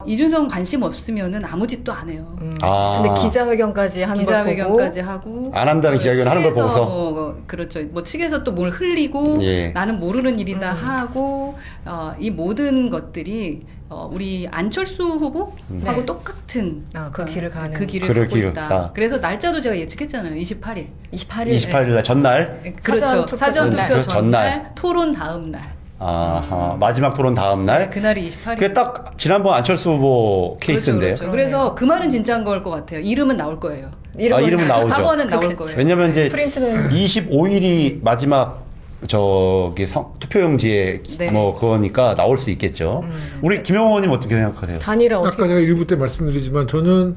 이준석 관심 없으면은 아무 짓도 안 해요. 근데 기자회견까지 하는 걸 보고 기자회견까지 하고 안 한다는 기자회견 하는 걸 보고서 그렇죠. 뭐 측에서 또 뭘 흘리고 예. 나는 모르는 일이다 하고 이 모든 것들이 우리 안철수 후보하고 네. 똑같은 그 길을 가는 그 길을 그럴 가고 길을 있다. 가. 그래서 날짜도 제가 예측했잖아요. 28일. 28일 날 전날. 그렇죠. 사전 투표 그 전날, 토론 다음 날. 아하, 마지막 토론 다음 날. 네, 그날이 28일. 그게 딱 지난번 안철수 후보 케이스인데요. 그렇죠. 그래서 그 말은 진짜인 걸 것 같아요. 이름은 나올 거예요. 이름은 나오죠. 4번은 나올 거예요. 왜냐면 이제 프린트는 25일이 마지막 투표용지에 네. 뭐 그거니까 나올 수 있겠죠. 우리 김영호님 어떻게 생각하세요? 단일화 아까 어떻게 제가 일부 때 말씀드리지만 저는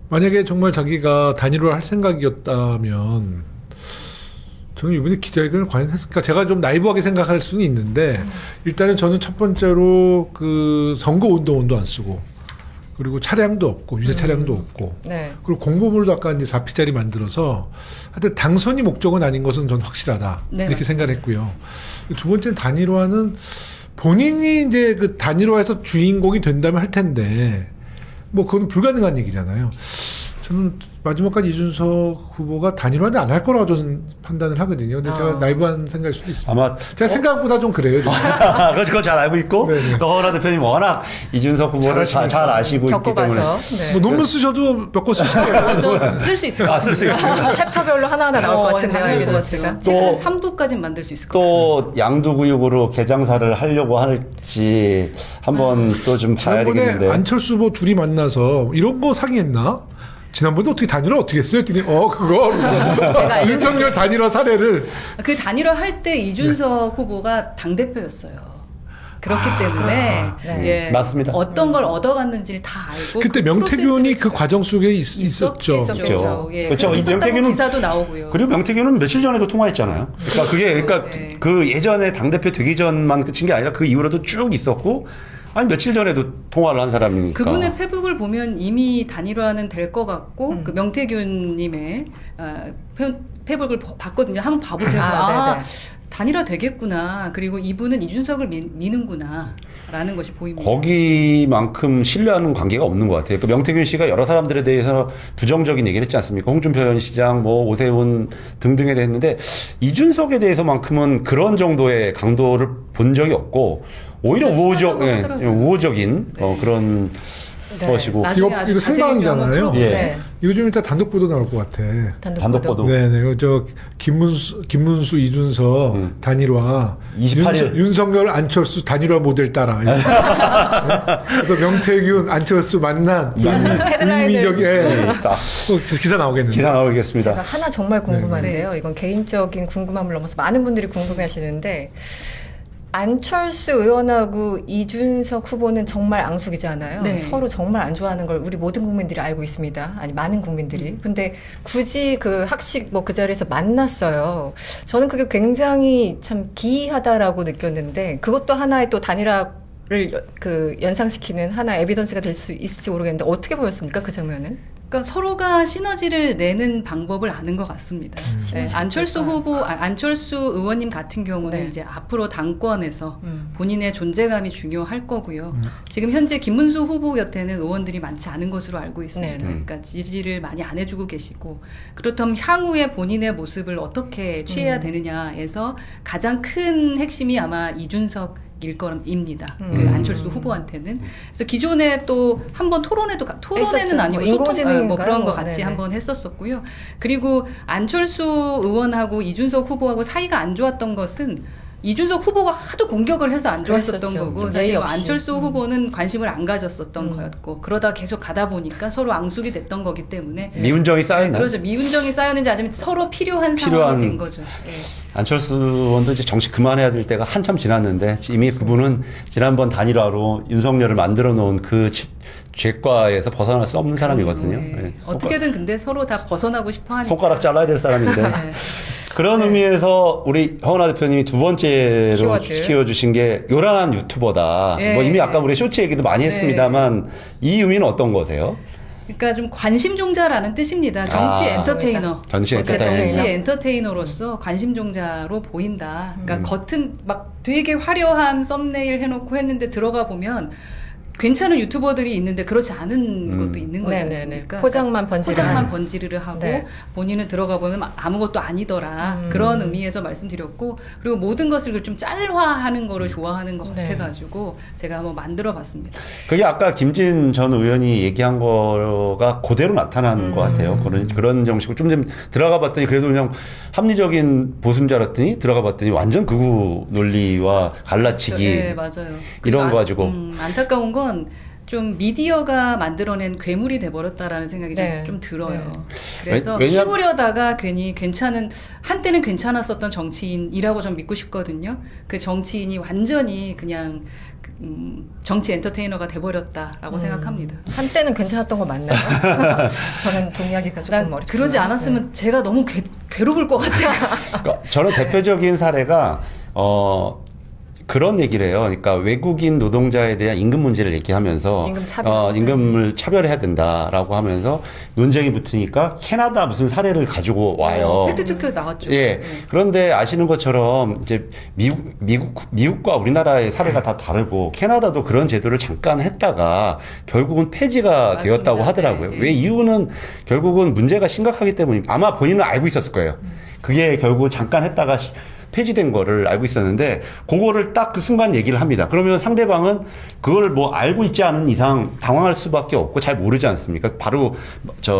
만약에 정말 자기가 단일화를 할 생각이었다면 저는 이번에 기자회견을 과연 했을까? 제가 좀 나이브하게 생각할 수는 있는데 일단은 저는 첫 번째로 그 선거 운동원도 안 쓰고 그리고 차량도 없고 유세 차량도 없고 네. 그리고 공보물도 아까 이제 4피짜리 만들어서 하여튼 당선이 목적은 아닌 것은 전 확실하다 네, 이렇게 생각을 했고요. 두 번째는 단일화는 본인이 이제 그 단일화에서 주인공이 된다면 할 텐데 뭐 그건 불가능한 얘기잖아요. 저는 마지막까지 이준석 후보가 단일화는 안 할 거라고 저는 판단을 하거든요. 근데 제가 나이브한 생각일 수도 있습니다. 아마 제가 생각보다 좀 그래요. 좀. 그걸 잘 알고 있고 네네. 또 허은하 대표님 워낙 이준석 후보를 잘 아시고 있기 때문에 겪어봐서 네. 뭐 논문 쓰셔도 몇 권 쓰시면 쓸 수 있을 것 쓸 수 같아요. 있어요. 챕터별로 하나하나 나올 것 같은데요. 나올 것 이준석 같아요. 씨가. 책 한 또- 3부까지 만들 수 있을 것 같아요. 또 양두구육으로 개장사를 하려고 할지 한번 또 좀 봐야 지난번에 되겠는데. 안철수 후보 둘이 만나서 이런 거 상의했나? 지난번에 어떻게 단일화 어떻게 했어요? 했더니 그거 윤석열 단일화 사례를 그 단일화 할 때 이준석 후보가 당대표였어요. 그렇기 때문에 네. 예, 맞습니다. 어떤 걸 얻어갔는지를 다 알고 그때 그 명태균이 프로세스를 그 과정 속에 있었죠. 있었죠. 예. 그렇죠. 이 있었다고 명태균은 기사도 나오고요. 그리고 명태균은 며칠 전에도 통화했잖아요. 그러니까 네. 그 예전에 당대표 되기 전만 끝인 게 아니라 그 이후로도 쭉 있었고 아니 며칠 전에도 통화를 한 사람이니까. 그분의 페북을 보면 이미 단일화는 될 것 같고 그 명태균님의 페북을 봤거든요. 한번 봐보세요. 네네. 단일화 되겠구나. 그리고 이분은 이준석을 미는구나. 라는 것이 보입니다. 거기만큼 신뢰하는 관계가 없는 것 같아요. 그 명태균 씨가 여러 사람들에 대해서 부정적인 얘기를 했지 않습니까? 홍준표 전 시장, 뭐 오세훈 등등에 대해 했는데 이준석에 대해서만큼은 그런 정도의 강도를 본 적이 없고 오히려 진짜 친하다고 하더라고요. 우호적인 것이고 나중에 이거 아주 자세히 좀 한번 생방이잖아요. 풀어볼게요. 예. 네. 이거 좀 이따 단독 보도 나올 것 같아. 단독 보도. 네네. 김문수 이준석 단일화 28일. 윤석열 안철수 단일화 모델 따라. 또 명태균 안철수 만난 의미적 딱 기사 나오겠는데. 기사 나오겠습니다. 제가 하나 정말 궁금한데요. 이건 개인적인 궁금함을 넘어서 많은 분들이 궁금해하시는데 안철수 의원하고 이준석 후보는 정말 앙숙이잖아요. 네. 서로 정말 안 좋아하는 걸 우리 모든 국민들이 알고 있습니다. 아니 많은 국민들이. 근데 굳이 그 학식 뭐 그 자리에서 만났어요. 저는 그게 굉장히 참 기이하다라고 느꼈는데 그것도 하나의 또 단일화를 그 연상시키는 하나의 에비던스가 될 수 있을지 모르겠는데 어떻게 보였습니까? 그 장면은? 그러니까 서로가 시너지를 내는 방법을 아는 것 같습니다. 네, 시너지 안철수 어떨까요? 후보, 안철수 의원님 같은 경우는 네. 이제 앞으로 당권에서 본인의 존재감이 중요할 거고요. 지금 현재 김문수 후보 곁에는 의원들이 많지 않은 것으로 알고 있습니다. 네. 그러니까 지지를 많이 안 해주고 계시고 그렇다면 향후에 본인의 모습을 어떻게 취해야 되느냐에서 가장 큰 핵심이 아마 이준석 일 겁니다. 그 안철수 후보한테는. 그래서 기존에 또 한번 토론회는 했었죠. 아니고 뭐 인공지능인가요? 뭐 그런 거 뭐, 같이 네네. 한번 했었었고요. 그리고 안철수 의원하고 이준석 후보하고 사이가 안 좋았던 것은 이준석 후보가 하도 공격을 해서 안 좋았었던 그랬었죠. 거고 좀 사실 예의 뭐 없이. 안철수 후보는 관심을 안 가졌었던 거였고 그러다 계속 가다 보니까 서로 앙숙이 됐던 거기 때문에 미운정이 쌓였나요? 그렇죠. 미운정이 쌓였는지 아니면 서로 필요한 필요한- 상황이 된 거죠. 예. 안철수 의원도 이제 정식 그만해야 될 때가 한참 지났는데 이미 그분은 지난번 단일화로 윤석열을 만들어 놓은 그 죄과에서 벗어날 수 없는 사람이거든요. 예. 예. 어떻게든 근데 서로 다 벗어나고 싶어 하니까. 손가락 잘라야 될 사람인데. 네. 그런 의미에서 우리 허은하 대표님이 두 번째로 키워드. 키워주신 게 요란한 유튜버다. 예. 뭐 이미 아까 우리 쇼츠 얘기도 많이 네. 했습니다만 이 의미는 어떤 거세요? 그러니까 좀 관심종자라는 뜻입니다. 정치 엔터테이너. 정치 엔터테이너. 정치 엔터테이너로서 관심종자로 보인다. 그러니까 겉은 막 되게 화려한 썸네일 해놓고 했는데 들어가 보면 괜찮은 유튜버들이 있는데 그렇지 않은 것도 있는 거지 네네네. 않습니까? 포장만 포장만 번지르르 하고 네. 본인은 들어가 보면 아무것도 아니더라. 그런 의미에서 말씀드렸고 그리고 모든 것을 좀 짤화하는 거를 좋아하는 것 네. 같아가지고 제가 한번 만들어봤습니다. 그게 아까 김진 전 의원이 얘기한 거가 그대로 나타나는 것 같아요. 그런 정식으로 좀 들어가 봤더니 그래도 그냥 합리적인 보수인 줄 알았더니 들어가 봤더니 완전 극우 논리와 갈라치기 네, 맞아요. 이런 거 가지고. 안타까운 건 좀 미디어가 만들어낸 괴물이 돼버렸다라는 생각이 네. 좀 들어요. 네. 그래서 키우려다가 괜히 한때는 괜찮았었던 정치인이라고 좀 믿고 싶거든요. 그 정치인이 완전히 그냥 정치 엔터테이너가 돼버렸다라고 생각합니다. 한때는 괜찮았던 거 맞나요? 저는 동의하기가 조금 난 어렵지만. 그러지 않았으면 제가 너무 괴로울 것 같아요. 그러니까 저는 대표적인 사례가 그런 얘기를 해요. 그러니까 외국인 노동자에 대한 임금 문제를 얘기하면서 임금 차별. 임금을 차별해야 된다라고 하면서 논쟁이 붙으니까 캐나다 무슨 사례를 가지고 와요. 팩트체크 나왔죠. 예. 그런데 아시는 것처럼 이제 미국과 우리나라의 사례가 다 다르고 캐나다도 그런 제도를 잠깐 했다가 결국은 폐지가 맞습니다. 되었다고 하더라고요. 네. 왜 이유는 결국은 문제가 심각하기 때문에 아마 본인은 알고 있었을 거예요. 그게 결국 잠깐 했다가 폐지된 거를 알고 있었는데 그거를 딱 그 순간 얘기를 합니다. 그러면 상대방은 그걸 뭐 알고 있지 않은 이상 당황할 수밖에 없고 잘 모르지 않습니까? 바로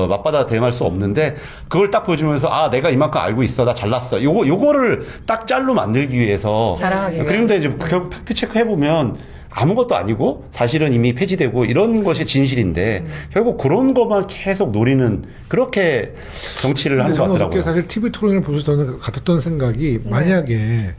맞받아 대응할 수 없는데 그걸 딱 보여주면서 아 내가 이만큼 알고 있어 나 잘났어 요거를 딱 짤로 만들기 위해서 자랑하기 위한. 그런데 이제 결국 팩트 체크 해보면 아무것도 아니고 사실은 이미 폐지되고 이런 것이 진실인데 결국 그런 것만 계속 노리는 그렇게 정치를 하는 것 저는 같더라고요. 어저께 사실 TV 토론을 보면서 저는 같았던 생각이 만약에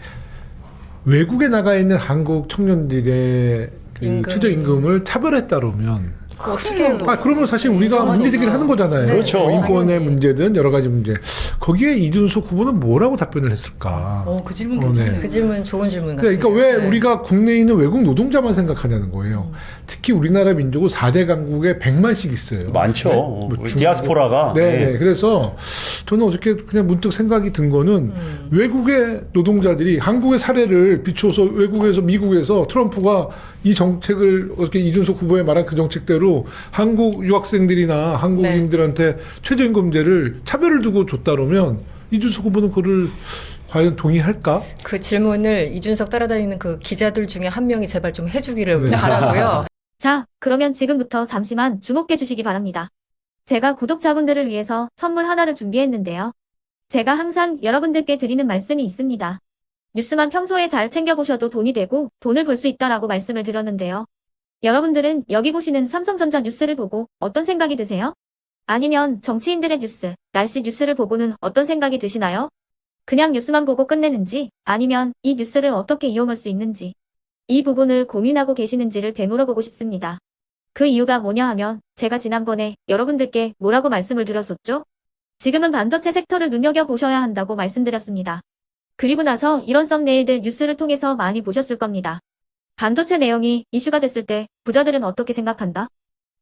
외국에 나가 있는 한국 청년들의 그 최저임금을 차별했다 그러면 어떻게 그러면 사실 우리가 문제 제기를 하는 거잖아요. 그렇죠. 인권의 문제든 여러 가지 문제. 거기에 이준석 후보는 뭐라고 답변을 했을까? 그 질문 괜찮네요. 그 질문 좋은 질문 같아요. 그러니까 왜 우리가 국내에 있는 외국 노동자만 생각하냐는 거예요. 특히 우리나라 민족은 4대 강국에 100만씩 있어요. 많죠. 뭐 디아스포라가. 네. 그래서 저는 어저께 그냥 문득 생각이 든 거는 외국의 노동자들이 한국의 사례를 비추어서 외국에서 미국에서 트럼프가 이 정책을 어떻게 이준석 후보의 말한 그 정책대로 한국 유학생들이나 한국인들한테 최저임금제를 차별을 두고 줬다 그러면 이준석 후보는 그를 과연 동의할까? 그 질문을 이준석 따라다니는 그 기자들 중에 한 명이 제발 좀 해주기를 바라고요. 자, 그러면 지금부터 잠시만 주목해 주시기 바랍니다. 제가 구독자분들을 위해서 선물 하나를 준비했는데요. 제가 항상 여러분들께 드리는 말씀이 있습니다. 뉴스만 평소에 잘 챙겨보셔도 돈이 되고 돈을 벌 수 있다라고 말씀을 드렸는데요. 여러분들은 여기 보시는 삼성전자 뉴스를 보고 어떤 생각이 드세요? 아니면 정치인들의 뉴스, 날씨 뉴스를 보고는 어떤 생각이 드시나요? 그냥 뉴스만 보고 끝내는지 아니면 이 뉴스를 어떻게 이용할 수 있는지 이 부분을 고민하고 계시는지를 되물어보고 싶습니다. 그 이유가 뭐냐 하면 제가 지난번에 여러분들께 뭐라고 말씀을 드렸었죠? 지금은 반도체 섹터를 눈여겨보셔야 한다고 말씀드렸습니다. 그리고 나서 이런 썸네일들 뉴스를 통해서 많이 보셨을 겁니다. 반도체 내용이 이슈가 됐을 때 부자들은 어떻게 생각한다?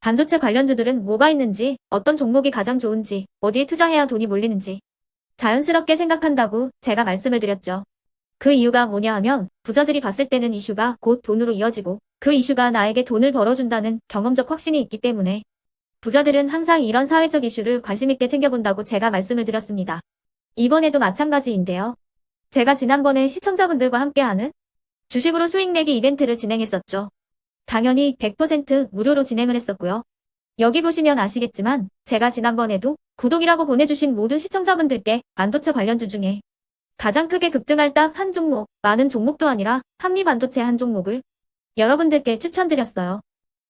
반도체 관련주들은 뭐가 있는지, 어떤 종목이 가장 좋은지, 어디에 투자해야 돈이 몰리는지 자연스럽게 생각한다고 제가 말씀을 드렸죠. 그 이유가 뭐냐 하면 부자들이 봤을 때는 이슈가 곧 돈으로 이어지고 그 이슈가 나에게 돈을 벌어준다는 경험적 확신이 있기 때문에 부자들은 항상 이런 사회적 이슈를 관심 있게 챙겨본다고 제가 말씀을 드렸습니다. 이번에도 마찬가지인데요. 제가 지난번에 시청자분들과 함께하는 주식으로 수익 내기 이벤트를 진행했었죠. 당연히 100% 무료로 진행을 했었고요. 여기 보시면 아시겠지만 제가 지난번에도 구독이라고 보내주신 모든 시청자분들께 반도체 관련주 중에 가장 크게 급등할 딱 한 종목, 많은 종목도 아니라 한미반도체 한 종목을 여러분들께 추천드렸어요.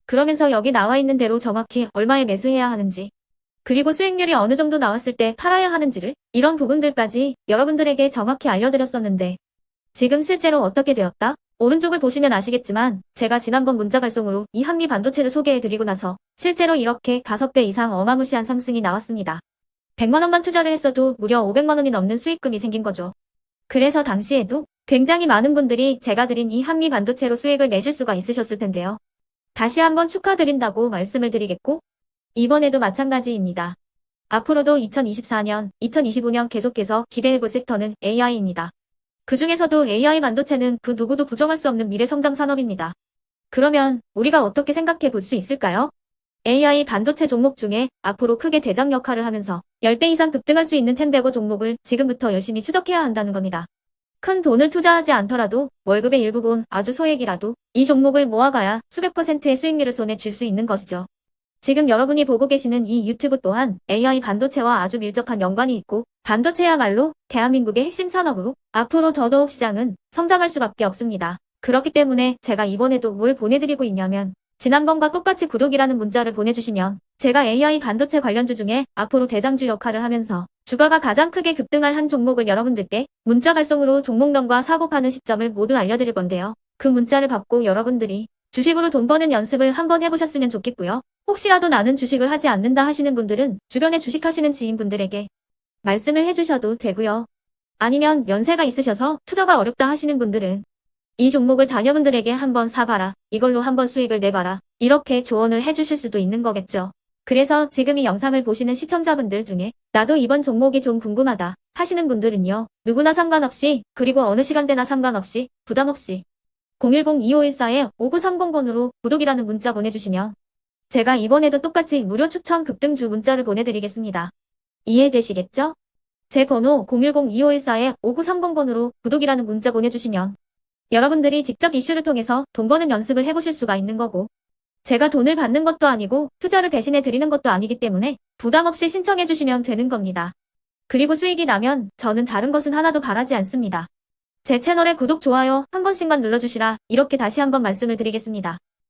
그러면서 여기 나와 있는 대로 정확히 얼마에 매수해야 하는지, 그리고 수익률이 어느 정도 나왔을 때 팔아야 하는지를 이런 부분들까지 여러분들에게 정확히 알려드렸었는데 지금 실제로 어떻게 되었다? 오른쪽을 보시면 아시겠지만 제가 지난번 문자 발송으로 이 한미 반도체를 소개해드리고 나서 실제로 이렇게 5배 이상 어마무시한 상승이 나왔습니다. 100만 원만 투자를 했어도 무려 500만 원이 넘는 수익금이 생긴 거죠. 그래서 당시에도 굉장히 많은 분들이 제가 드린 이 한미 반도체로 수익을 내실 수가 있으셨을 텐데요. 다시 한번 축하드린다고 말씀을 드리겠고 이번에도 마찬가지입니다. 앞으로도 2024년, 2025년 계속해서 기대해볼 섹터는 AI입니다. 그 중에서도 AI 반도체는 그 누구도 부정할 수 없는 미래 성장 산업입니다. 그러면 우리가 어떻게 생각해 볼 수 있을까요? AI 반도체 종목 중에 앞으로 크게 대장 역할을 하면서 10배 이상 급등할 수 있는 템베고 종목을 지금부터 열심히 추적해야 한다는 겁니다. 큰 돈을 투자하지 않더라도 월급의 일부분 아주 소액이라도 이 종목을 모아가야 수백 %의 수익률을 손에 쥘 수 있는 것이죠. 지금 여러분이 보고 계시는 이 유튜브 또한 AI 반도체와 아주 밀접한 연관이 있고 반도체야말로 대한민국의 핵심 산업으로 앞으로 더더욱 시장은 성장할 수밖에 없습니다. 그렇기 때문에 제가 이번에도 뭘 보내드리고 있냐면 지난번과 똑같이 구독이라는 문자를 보내주시면 제가 AI 반도체 관련주 중에 앞으로 대장주 역할을 하면서 주가가 가장 크게 급등할 한 종목을 여러분들께 문자 발송으로 종목명과 사고 파는 시점을 모두 알려드릴 건데요. 그 문자를 받고 여러분들이 주식으로 돈 버는 연습을 한번 해보셨으면 좋겠고요. 혹시라도 나는 주식을 하지 않는다 하시는 분들은 주변에 주식하시는 지인분들에게 말씀을 해주셔도 되고요. 아니면 연세가 있으셔서 투자가 어렵다 하시는 분들은 이 종목을 자녀분들에게 한번 사봐라. 이걸로 한번 수익을 내봐라. 이렇게 조언을 해주실 수도 있는 거겠죠. 그래서 지금 이 영상을 보시는 시청자분들 중에 나도 이번 종목이 좀 궁금하다 하시는 분들은요. 누구나 상관없이 그리고 어느 시간대나 상관없이 부담 없이 010-2514-5930번으로 구독이라는 문자 보내주시면 제가 이번에도 똑같이 무료 추천 급등주 문자를 보내드리겠습니다. 이해되시겠죠? 제 번호 010-2514-5930번으로 구독이라는 문자 보내주시면 여러분들이 직접 이슈를 통해서 돈 버는 연습을 해보실 수가 있는 거고 제가 돈을 받는 것도 아니고 투자를 대신해 드리는 것도 아니기 때문에 부담 없이 신청해 주시면 되는 겁니다. 그리고 수익이 나면 저는 다른 것은 하나도 바라지 않습니다. 제 채널에 구독, 좋아요 한 번씩만 눌러주시라 이렇게 다시 한번 말씀을 드리겠습니다.